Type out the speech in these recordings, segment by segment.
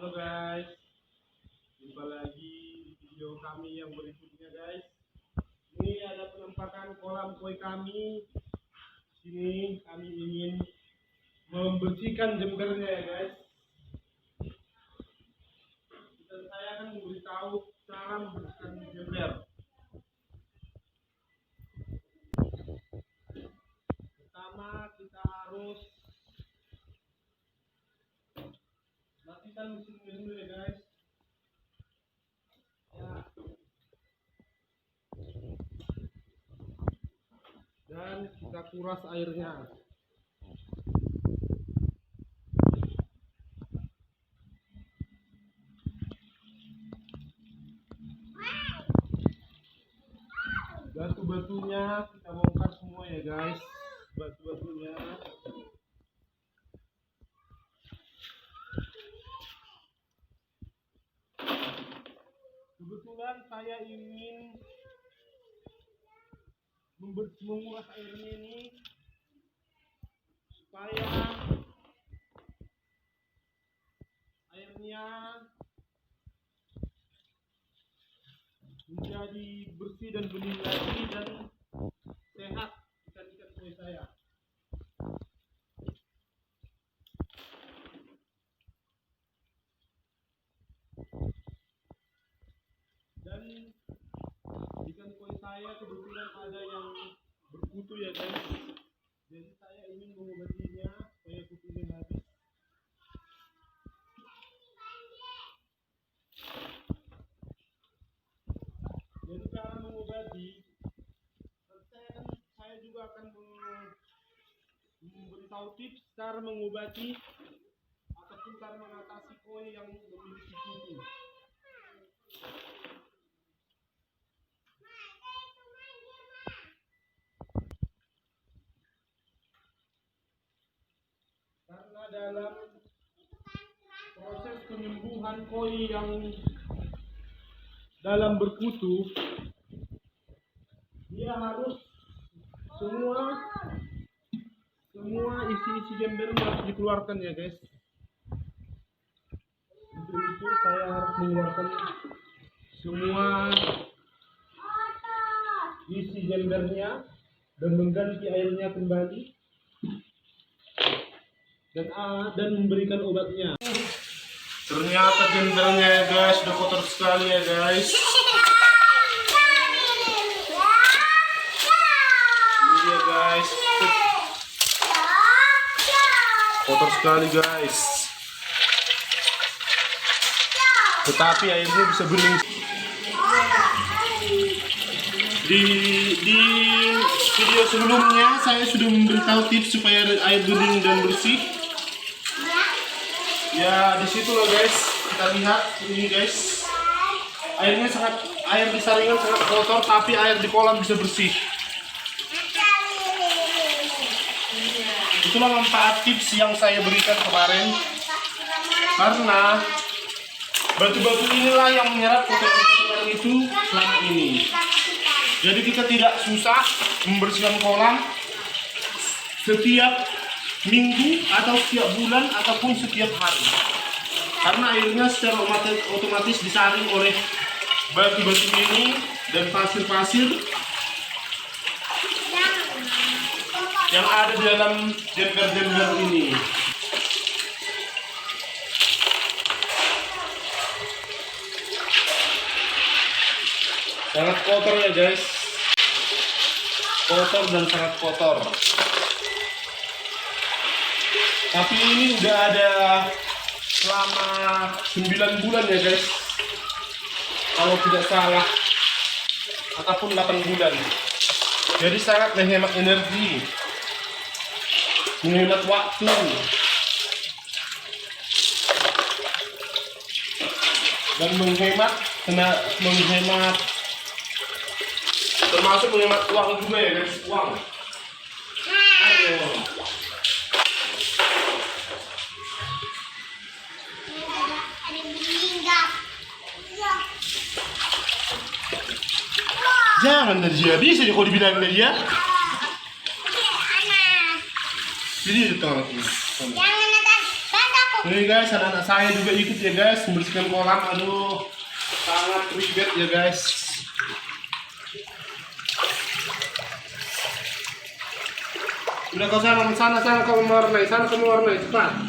Halo guys, jumpa lagi di video kami yang berikutnya guys. Ini ada penampakan kolam koi kami. Sini kami ingin membersihkan jembernya ya guys. Dan saya akan memberitahu cara membersihkan jember. Pertama kita harus matikan mesinnya dulu ya guys. Dan kita kuras airnya. Batu-batunya kita bongkar semua ya guys. Batu-batunya. Kebetulan saya ingin menguras airnya ini supaya airnya menjadi bersih dan bening lagi dan sehat ikan-ikan koi saya. Dan ikan koi saya kebetulan ada yang berkutu ya guys. Jadi saya ingin mengobatinya supaya kutunya habis. Jadi cara mengobati, saya juga akan memberitahu tips cara mengobati ataupun cara mengatasi koi yang memiliki kutu. Karena dalam proses penyembuhan koi yang dalam berkutu, dia harus semua isi jembernya harus dikeluarkan ya guys. Untuk itu saya harus mengeluarkan semua isi jembernya dan mengganti airnya kembali dan memberikan obatnya. Ternyata jembernya ya guys udah kotor sekali ya guys. Ini ya guys, kotor sekali guys. Tetapi airnya bisa bening. Di video sebelumnya saya sudah memberitahu tips supaya air bening dan bersih. Ya di situ loh guys, kita lihat ini guys, air di saringan sangat kotor, tapi air di kolam bisa bersih. Itulah manfaat tips yang saya berikan kemarin, karena batu-batu inilah yang menyerap kotoran itu selama ini. Jadi kita tidak susah membersihkan kolam setiap minggu atau setiap bulan ataupun setiap hari, karena airnya secara otomatis disaring oleh batu-batu ini dan pasir-pasir yang ada di dalam jember-jember ini. Sangat kotor ya guys, kotor dan sangat kotor. Tapi ini udah ada selama 9 bulan ya guys, kalau tidak salah, ataupun 8 bulan. Jadi sangat menghemat energi, menghemat waktu, dan menghemat termasuk menghemat uang juga ya guys, uang. Ayo. Jangan Nadia, bisa kok dibilang Nadia. Jadi itu tengah ini. Jangan Nathan, bantu aku. Ini guys, anak-anak saya juga ikut ya guys membersihkan kolam. Aduh, sangat ribet ya guys. Udah kau sana kau mewarnai, sana kau mewarnai cepat.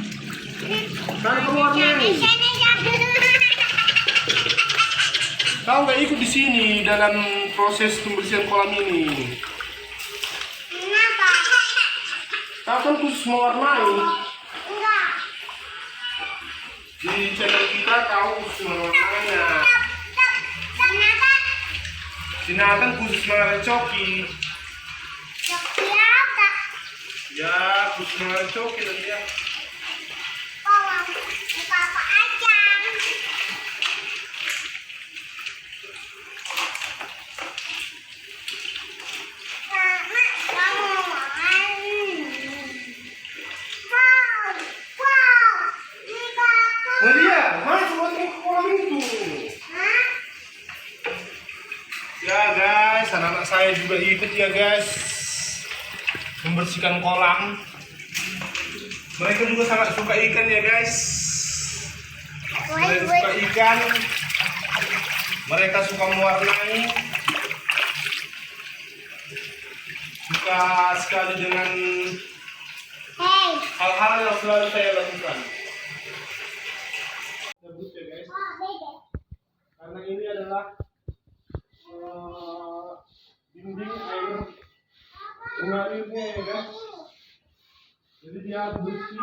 Sana kau mewarnai. Kau nggak ikut di sini dalam proses pembersihan kolam ini. Kenapa? Kau kan khusus mewarnai. Enggak. Di channel kita kau khusus mewarnainya. Kenapa? Si Nathan khusus merecoki. Coki apa? Ya, khusus merecoki nanti ya. Kolam. Apa aja? Nadia, masuk ke kolam itu. Ya guys, anak-anak saya juga ikut ya guys membersihkan kolam. Mereka juga sangat suka ikan ya guys. Mereka suka ikan. Mereka suka mewarnai. Suka sekali dengan hal-hal yang selalu saya lakukan. Sebut ya guys. Karena ini adalah dinding air mengalirnya ya guys. Jadi dia bersih.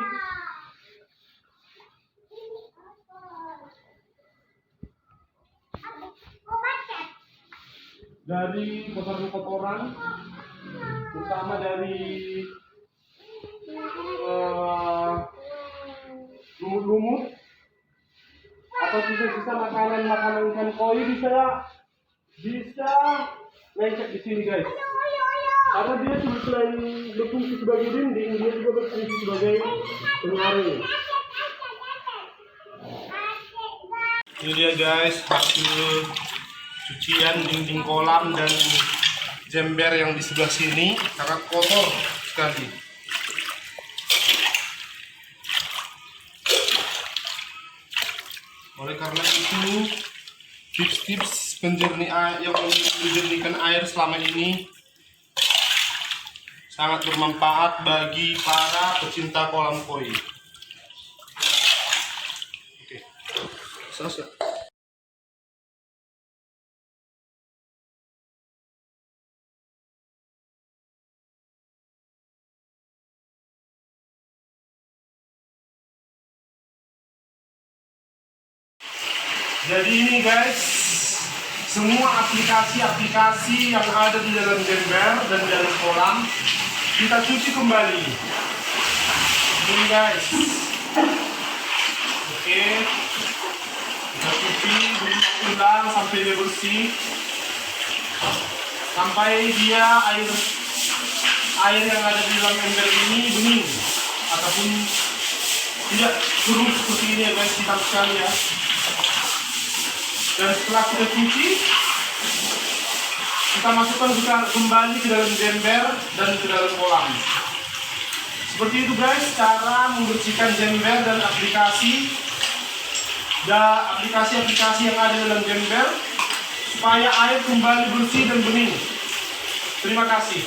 Dari kotoran-kotoran, terutama dari lumut-lumut atau sisa-sisa makanan ikan koi bisa lecet di sini guys. Karena dia selain berfungsi sebagai dinding, dia juga berfungsi sebagai penyaring. Ini dia guys hasil cucian dinding kolam dan jember yang di sebelah sini, sangat kotor sekali. Oleh karena itu, tips-tips yang menjernihkan air selama ini sangat bermanfaat bagi para pecinta kolam koi. Oke, selesai. Jadi ini guys, semua aplikasi yang ada di dalam jember dan di dalam kolam kita cuci kembali. Ini guys, oke, kita cuci ulang sampai dia bersih, sampai dia air yang ada di dalam ember ini bening ataupun tidak keruh seperti ini ya guys, hitam sekali ya. Dan setelah kita cuci, kita masukkan kembali ke dalam jember dan ke dalam kolam. Seperti itu guys, cara membersihkan jember dan aplikasi yang ada dalam jember supaya air kembali bersih dan bening. Terima kasih.